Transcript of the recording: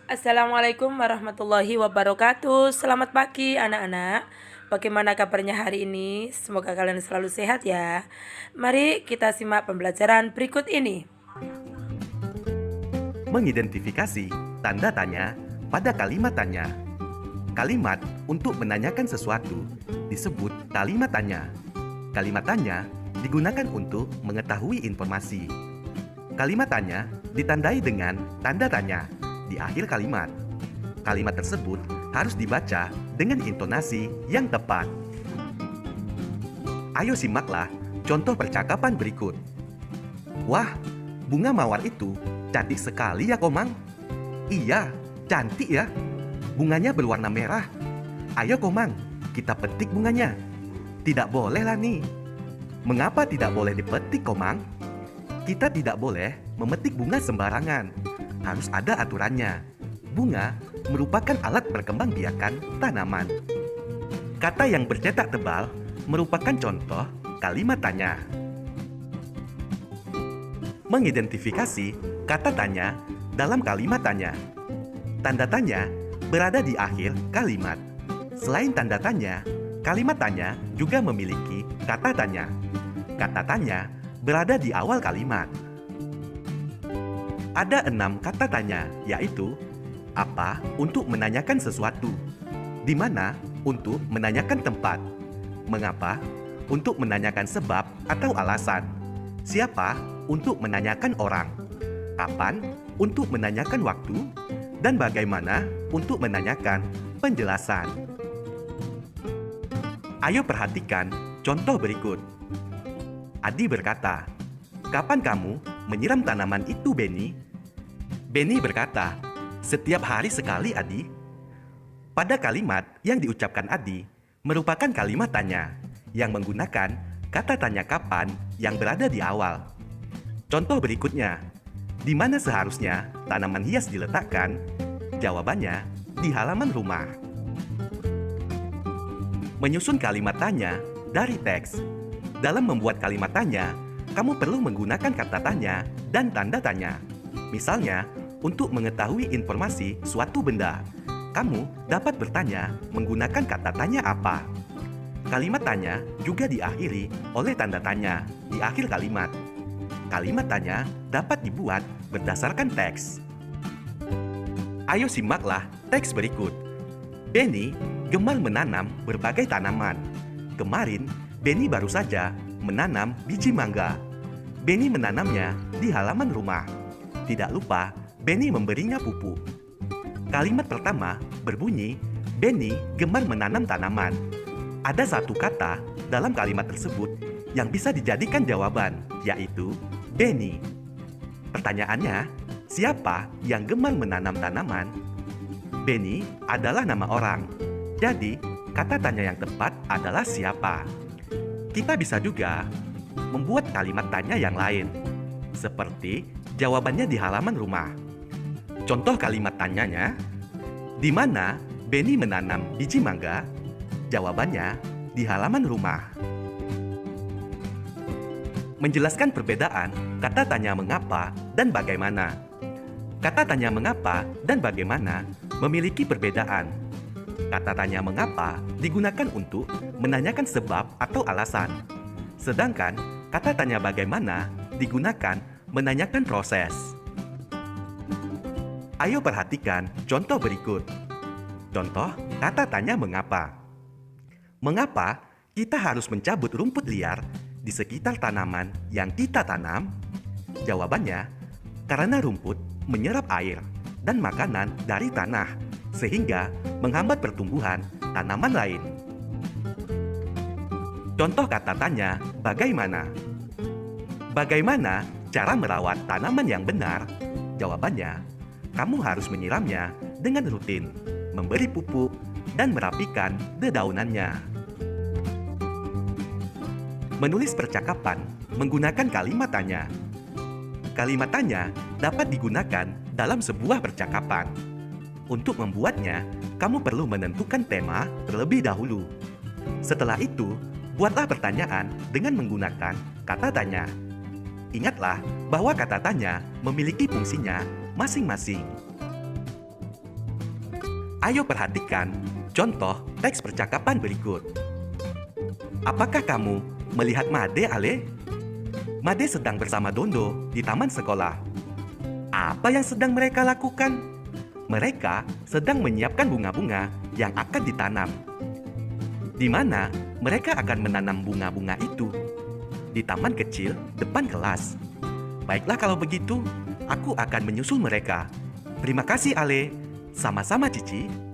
Assalamualaikum warahmatullahi wabarakatuh. Selamat pagi anak-anak. Bagaimana kabarnya hari ini? Semoga kalian selalu sehat ya. Mari kita simak pembelajaran berikut ini. Mengidentifikasi tanda tanya pada kalimat tanya. Kalimat untuk menanyakan sesuatu disebut kalimat tanya. Kalimat tanya digunakan untuk mengetahui informasi. Kalimat tanya ditandai dengan tanda tanya di akhir kalimat. Kalimat tersebut harus dibaca dengan intonasi yang tepat. Ayo simaklah contoh percakapan berikut. Wah, bunga mawar itu cantik sekali ya, Komang. Iya, cantik ya. Bunganya berwarna merah. Ayo, Komang, kita petik bunganya. Tidak boleh lah nih. Mengapa tidak boleh dipetik, Komang? Kita tidak boleh memetik bunga sembarangan. Harus ada aturannya. Bunga merupakan alat perkembangbiakan tanaman. Kata yang bercetak tebal merupakan contoh kalimat tanya. Mengidentifikasi kata tanya dalam kalimat tanya. Tanda tanya berada di akhir kalimat. Selain tanda tanya, kalimat tanya juga memiliki kata tanya. Kata tanya berada di awal kalimat. Ada 6 kata tanya, yaitu apa untuk menanyakan sesuatu, di mana untuk menanyakan tempat, mengapa untuk menanyakan sebab atau alasan, siapa untuk menanyakan orang, kapan untuk menanyakan waktu, dan bagaimana untuk menanyakan penjelasan. Ayo perhatikan contoh berikut. Adi berkata, "Kapan kamu menyiram tanaman itu, Benny?" Benny berkata, "Setiap hari sekali, Adi." Pada kalimat yang diucapkan Adi merupakan kalimat tanya yang menggunakan kata tanya kapan yang berada di awal. Contoh berikutnya, di mana seharusnya tanaman hias diletakkan? Jawabannya, di halaman rumah. Menyusun kalimat tanya dari teks. Dalam membuat kalimat tanya, kamu perlu menggunakan kata tanya dan tanda tanya. Misalnya, untuk mengetahui informasi suatu benda, kamu dapat bertanya menggunakan kata tanya apa. Kalimat tanya juga diakhiri oleh tanda tanya di akhir kalimat. Kalimat tanya dapat dibuat berdasarkan teks. Ayo simaklah teks berikut. Benny gemar menanam berbagai tanaman. Kemarin, Benny baru saja menanam biji mangga. Benny menanamnya di halaman rumah. Tidak lupa, Benny memberinya pupuk. Kalimat pertama berbunyi, Benny gemar menanam tanaman. Ada satu kata dalam kalimat tersebut yang bisa dijadikan jawaban, yaitu Benny. Pertanyaannya, siapa yang gemar menanam tanaman? Benny adalah nama orang. Jadi, kata tanya yang tepat adalah siapa. Kita bisa juga membuat kalimat tanya yang lain, seperti jawabannya di halaman rumah. Contoh kalimat tanyanya, di mana Benny menanam biji mangga? Jawabannya di halaman rumah. Menjelaskan perbedaan kata tanya mengapa dan bagaimana. Kata tanya mengapa dan bagaimana memiliki perbedaan. Kata tanya mengapa digunakan untuk menanyakan sebab atau alasan. Sedangkan kata tanya bagaimana digunakan menanyakan proses. Ayo perhatikan contoh berikut. Contoh kata tanya mengapa. Mengapa kita harus mencabut rumput liar di sekitar tanaman yang kita tanam? Jawabannya, karena rumput menyerap air dan makanan dari tanah, sehingga menghambat pertumbuhan tanaman lain. Contoh kata tanya, bagaimana? Bagaimana cara merawat tanaman yang benar? Jawabannya, kamu harus menyiramnya dengan rutin, memberi pupuk, dan merapikan dedaunannya. Menulis percakapan menggunakan kalimat tanya. Kalimat tanya dapat digunakan dalam sebuah percakapan. Untuk membuatnya, kamu perlu menentukan tema terlebih dahulu. Setelah itu, buatlah pertanyaan dengan menggunakan kata tanya. Ingatlah bahwa kata tanya memiliki fungsinya masing-masing. Ayo perhatikan contoh teks percakapan berikut. Apakah kamu melihat Made, Ale? Made sedang bersama Dondo di taman sekolah. Apa yang sedang mereka lakukan? Mereka sedang menyiapkan bunga-bunga yang akan ditanam. Di mana mereka akan menanam bunga-bunga itu? Di taman kecil depan kelas. Baiklah kalau begitu, aku akan menyusul mereka. Terima kasih, Ale. Sama-sama, Cici.